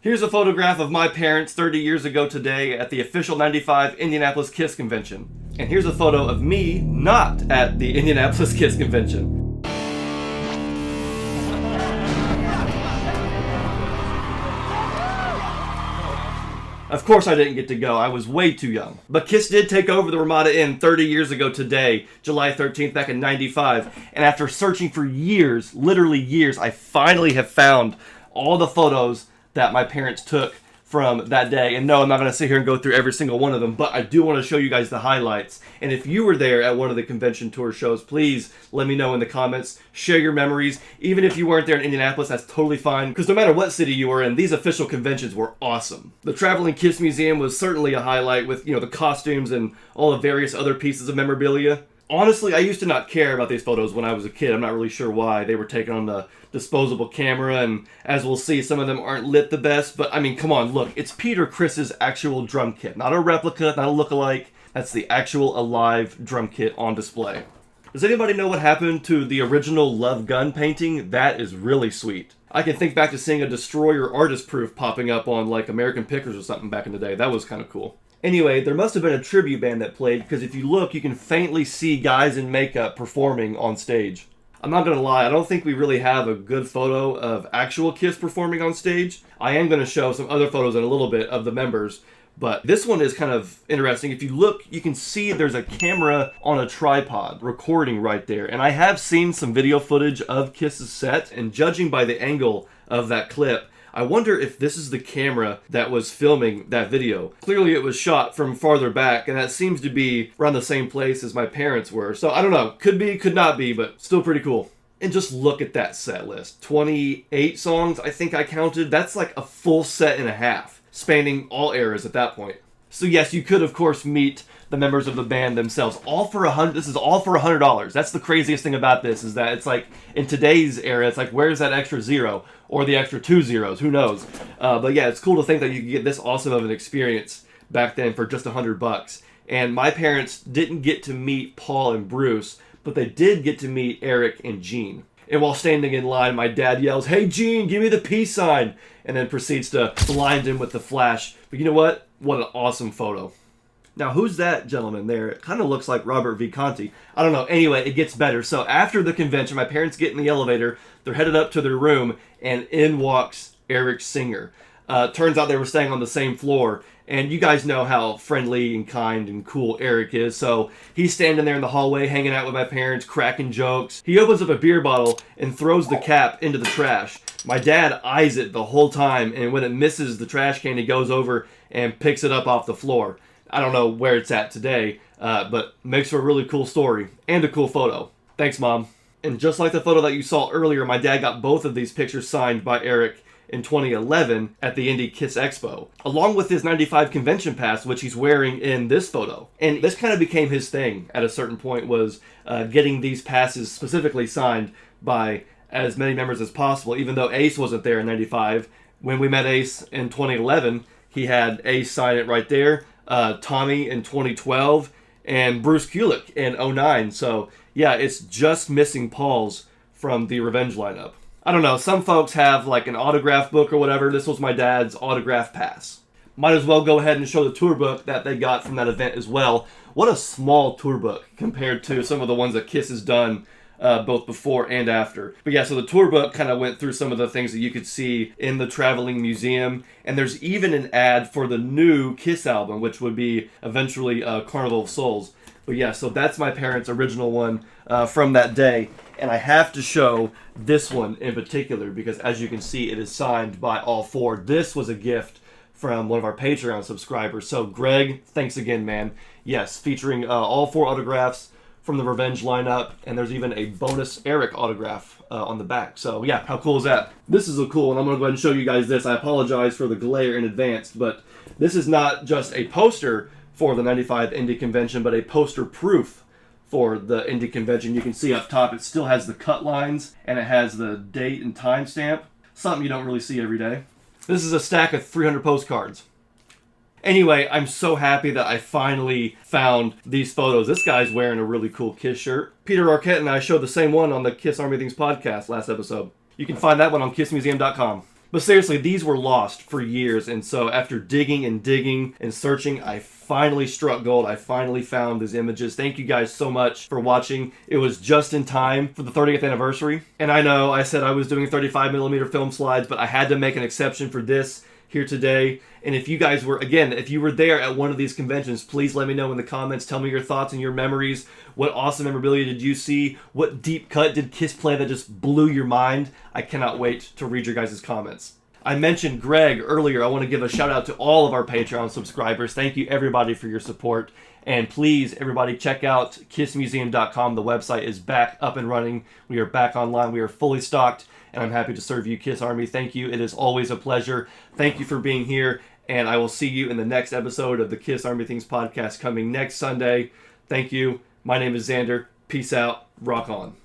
Here's a photograph of my parents 30 years ago today at the official 95 Indianapolis Kiss Convention. And here's a photo of me not at the Indianapolis Kiss Convention. Of course I didn't get to go, I was way too young. But Kiss did take over the Ramada Inn 30 years ago today, July 13th, back in 95. And after searching for years, literally years, I finally have found all the photos that my parents took from that day. And no, I'm not going to sit here and go through every single one of them, but I do want to show you guys the highlights. And if you were there at one of the convention tour shows, please let me know in the comments. Share your memories. Even if you weren't there in Indianapolis, that's totally fine, because no matter what city you were in, these official conventions were awesome. The Traveling Kiss Museum was certainly a highlight with, the costumes and all the various other pieces of memorabilia. Honestly, I used to not care about these photos when I was a kid. I'm not really sure why. They were taken on the disposable camera, and as we'll see, some of them aren't lit the best. But, I mean, come on, look. It's Peter Criss's actual drum kit. Not a replica, not a look-alike. That's the actual alive drum kit on display. Does anybody know what happened to the original Love Gun painting? That is really sweet. I can think back to seeing a Destroyer artist proof popping up on, like, American Pickers or something back in the day. That was kind of cool. Anyway, there must have been a tribute band that played, because if you look, you can faintly see guys in makeup performing on stage. I'm not going to lie, I don't think we really have a good photo of actual Kiss performing on stage. I am going to show some other photos in a little bit of the members, but this one is kind of interesting. If you look, you can see there's a camera on a tripod recording right there. And I have seen some video footage of Kiss's set, and judging by the angle of that clip, I wonder if this is the camera that was filming that video. Clearly it was shot from farther back, and that seems to be around the same place as my parents were. So I don't know, could be, could not be, but still pretty cool. And just look at that set list. 28 songs, I think I counted. That's like a full set and a half, spanning all eras at that point. So yes, you could of course meet the members of the band themselves. All for $100. This is all for $100. That's the craziest thing about this, is that it's like in today's era, it's like, where's that extra zero or the extra 2 zeros? Who knows? But yeah, it's cool to think that you could get this awesome of an experience back then for just $100. And my parents didn't get to meet Paul and Bruce, but they did get to meet Eric and Gene. And while standing in line, my dad yells, "Hey Gene, give me the peace sign," and then proceeds to blind him with the flash. But you know what? What an awesome photo. Now, who's that gentleman there? It kind of looks like Robert V. Conti. I don't know. Anyway, it gets better. So after the convention, my parents get in the elevator. They're headed up to their room, and in walks Eric Singer. Turns out they were staying on the same floor, and you guys know how friendly and kind and cool Eric is. So he's standing there in the hallway, hanging out with my parents, cracking jokes. He opens up a beer bottle and throws the cap into the trash. My dad eyes it the whole time, and when it misses the trash can, he goes over and picks it up off the floor. I don't know where it's at today, but makes for a really cool story and a cool photo. Thanks, Mom. And just like the photo that you saw earlier, my dad got both of these pictures signed by Eric in 2011 at the Indy Kiss Expo, along with his 95 convention pass, which he's wearing in this photo. And this kind of became his thing at a certain point, was getting these passes specifically signed by as many members as possible, even though Ace wasn't there in 95. When we met Ace in 2011, he had Ace sign it right there. Tommy in 2012, and Bruce Kulick in 2009. So yeah, it's just missing Paul's from the Revenge lineup. I don't know, some folks have like an autograph book or whatever. This was my dad's autograph pass. Might as well go ahead and show the tour book that they got from that event as well. What a small tour book compared to some of the ones that Kiss has done both before and after. But yeah, so the tour book kind of went through some of the things that you could see in the Traveling Museum, and there's even an ad for the new Kiss album, which would be eventually Carnival of Souls. But yeah, so that's my parents' original one from that day, and I have to show this one in particular because, as you can see, it is signed by all four. This was a gift from one of our Patreon subscribers. So Greg, thanks again, man. Yes, featuring all 4 autographs from the Revenge lineup, and there's even a bonus Eric autograph on the back. So yeah, how cool is that? This is a cool one. I'm going to go ahead and show you guys this. I apologize for the glare in advance, but this is not just a poster for the 95 Indy Convention, but a poster proof for the Indy Convention. You can see up top it still has the cut lines, and it has the date and time stamp. Something you don't really see every day. This is a stack of 300 postcards. Anyway, I'm so happy that I finally found these photos. This guy's wearing a really cool Kiss shirt. Peter Arquette and I showed the same one on the Kiss Army Things podcast last episode. You can find that one on kissmuseum.com. But seriously, these were lost for years, and so after digging and searching, I finally struck gold. I finally found these images. Thank you guys so much for watching. It was just in time for the 30th anniversary. And I know I said I was doing 35mm film slides, but I had to make an exception for this here today. And if you guys were, again, if you were there at one of these conventions, please let me know in the comments. Tell me your thoughts and your memories. What awesome memorabilia did you see? What deep cut did Kiss play that just blew your mind? I cannot wait to read your guys' comments. I mentioned Greg earlier. I want to give a shout out to all of our Patreon subscribers. Thank you everybody for your support. And please, everybody, check out kissmuseum.com. The website is back up and running. We are back online. We are fully stocked. And I'm happy to serve you, Kiss Army. Thank you. It is always a pleasure. Thank you for being here. And I will see you in the next episode of the Kiss Army Things podcast coming next Sunday. Thank you. My name is Xander. Peace out. Rock on.